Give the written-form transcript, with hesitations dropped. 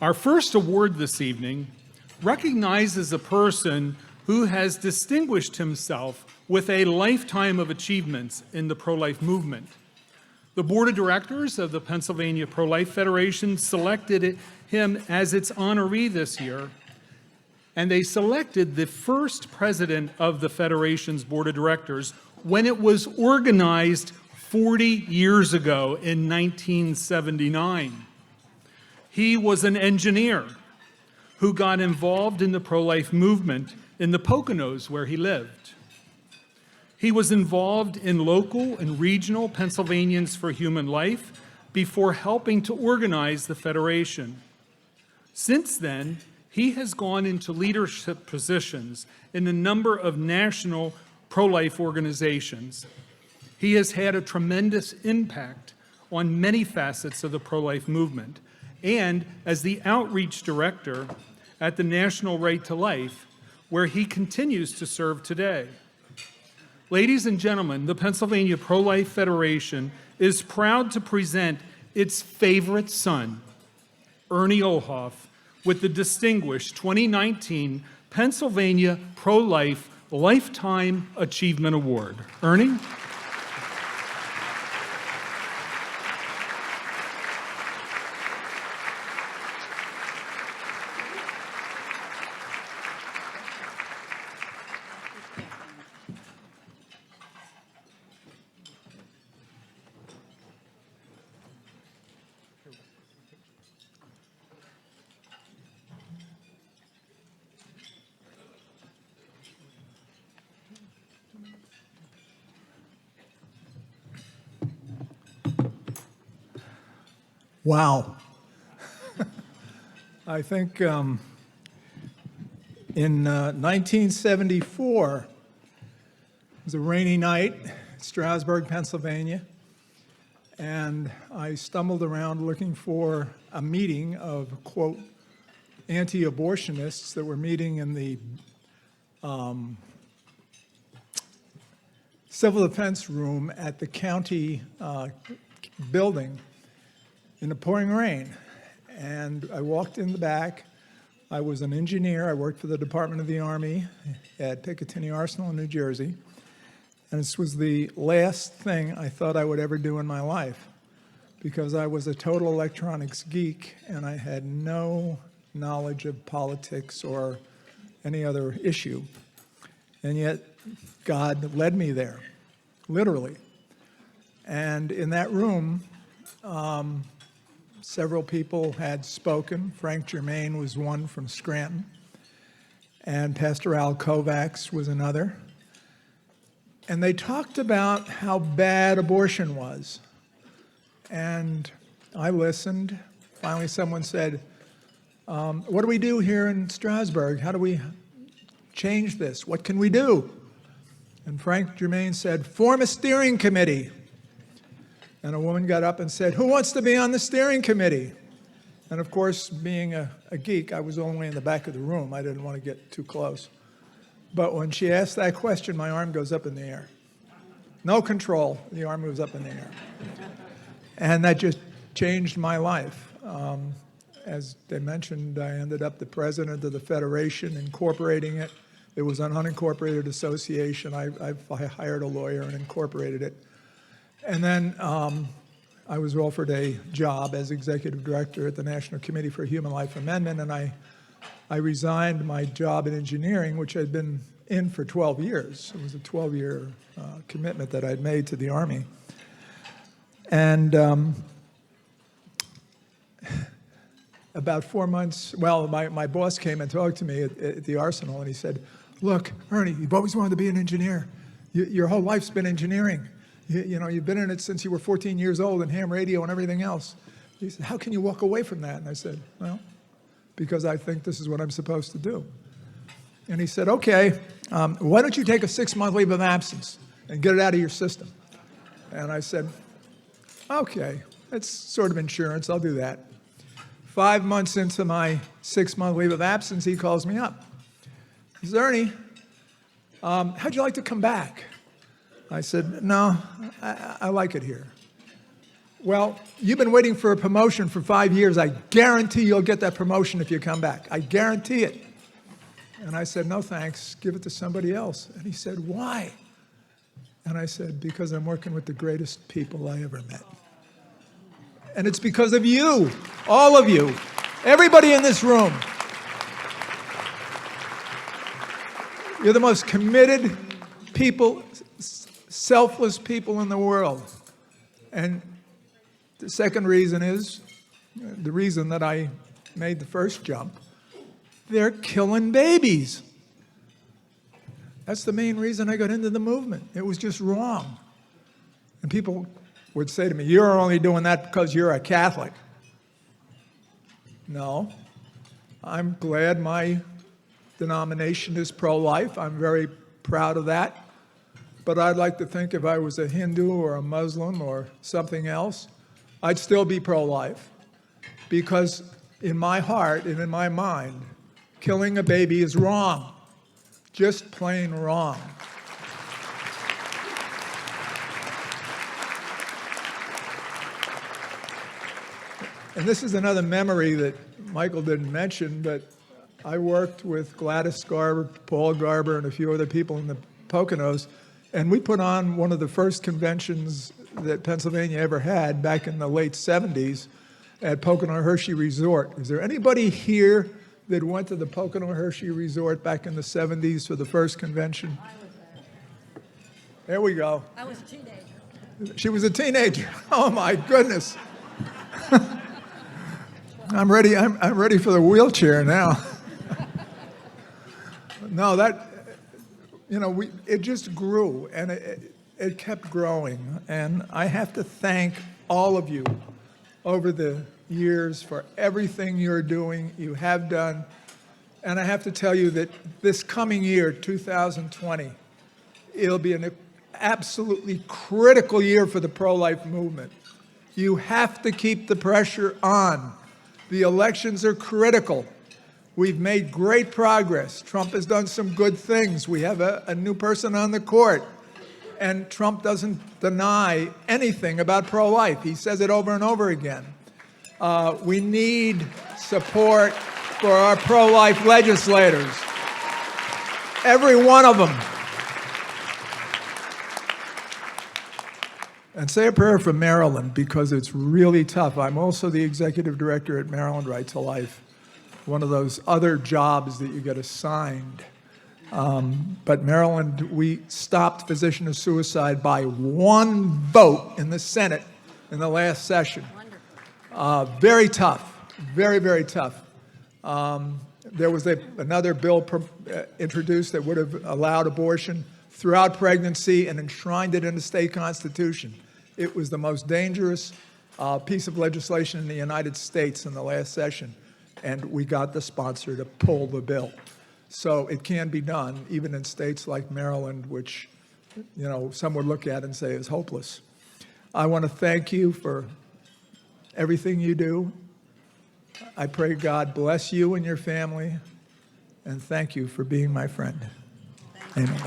Our first award this evening recognizes a person who has distinguished himself with a lifetime of achievements in the pro-life movement. The Board of Directors of the Pennsylvania Pro-Life Federation selected him as its honoree this year, and they selected the first president of the Federation's Board of Directors when it was organized 40 years ago in 1979. He was an engineer who got involved in the pro-life movement in the Poconos where he lived. He was involved in local and regional Pennsylvanians for Human Life before helping to organize the Federation. Since then, he has gone into leadership positions in a number of national pro-life organizations. He has had a tremendous impact on many facets of the pro-life movement, and as the outreach director at the National Right to Life, where he continues to serve today. Ladies and gentlemen, the Pennsylvania Pro-Life Federation is proud to present its favorite son, Ernie Olhoff, with the distinguished 2019 Pennsylvania Pro-Life Lifetime Achievement Award. Ernie? Wow. I think in 1974, it was a rainy night in Strasburg, Pennsylvania, and I stumbled around looking for a meeting of, quote, anti-abortionists that were meeting in the civil defense room at the county building in the pouring rain. And I walked in the back. I was an engineer. I worked for the Department of the Army at Picatinny Arsenal in New Jersey. And this was the last thing I thought I would ever do in my life, because I was a total electronics geek and I had no knowledge of politics or any other issue. And yet God led me there, literally. And in that room, several people had spoken. Frank Germain was one from Scranton, and Pastor Al Kovacs was another. And they talked about how bad abortion was. And I listened. Finally, someone said, what do we do here in Strasburg? How do we change this? What can we do? And Frank Germain said, form a steering committee. And a woman got up and said, who wants to be on the steering committee? And of course, being a geek, I was only in the back of the room. I didn't want to get too close. But when she asked that question, my arm goes up in the air. No control, the arm moves up in the air. And that just changed my life. As they mentioned, I ended up the president of the Federation, incorporating it. It was an unincorporated association. I hired a lawyer and incorporated it. And then I was offered a job as executive director at the National Committee for Human Life Amendment, and I resigned my job in engineering, which I'd been in for 12 years. It was a 12-year commitment that I'd made to the Army. And about 4 months, well, my boss came and talked to me at the Arsenal, and he said, look, Ernie, you've always wanted to be an engineer. Your whole life's been engineering. You know, you've been in it since you were 14 years old, and ham radio and everything else. He said, how can you walk away from that? And I said, well, because I think this is what I'm supposed to do. And he said, okay, why don't you take a 6-month leave of absence and get it out of your system? And I said, okay, that's sort of insurance, I'll do that. 5 months into my 6-month leave of absence, he calls me up. He says, Ernie, how'd you like to come back? I said, no, I like it here. Well, you've been waiting for a promotion for 5 years. I guarantee you'll get that promotion if you come back. I guarantee it. And I said, no, thanks. Give it to somebody else. And he said, why? And I said, because I'm working with the greatest people I ever met. And it's because of you, all of you, everybody in this room. You're the most committed people, selfless people in the world. And the second reason is, the reason that I made the first jump, they're killing babies. That's the main reason I got into the movement. It was just wrong. And people would say to me, you're only doing that because you're a Catholic. No. I'm glad my denomination is pro-life. I'm very proud of that. But I'd like to think if I was a Hindu or a Muslim or something else, I'd still be pro-life. Because in my heart and in my mind, killing a baby is wrong. Just plain wrong. And this is another memory that Michael didn't mention, but I worked with Gladys Garber, Paul Garber, and a few other people in the Poconos, and we put on one of the first conventions that Pennsylvania ever had back in the late 70s at Pocono Hershey Resort. Is there anybody here that went to the Pocono Hershey Resort back in the 70s for the first convention? I was there. There we go. I was a teenager. She was a teenager. Oh my goodness. I'm ready for the wheelchair now. No, it just grew, and it kept growing. And I have to thank all of you over the years for everything you're doing, you have done. And I have to tell you that this coming year, 2020, it'll be an absolutely critical year for the pro-life movement. You have to keep the pressure on. The elections are critical. We've made great progress. Trump has done some good things. We have a new person on the court. And Trump doesn't deny anything about pro-life. He says it over and over again. We need support for our pro-life legislators. Every one of them. And say a prayer for Maryland, because it's really tough. I'm also the executive director at Maryland Right to Life, one of those other jobs that you get assigned. But Maryland, we stopped physician suicide by one vote in the Senate in the last session. Very tough, very, very tough. There was another bill introduced that would have allowed abortion throughout pregnancy and enshrined it in the state constitution. It was the most dangerous piece of legislation in the United States in the last session, and we got the sponsor to pull the bill. So it can be done, even in states like Maryland, which, some would look at and say is hopeless. I want to thank you for everything you do. I pray God bless you and your family, and thank you for being my friend. Amen.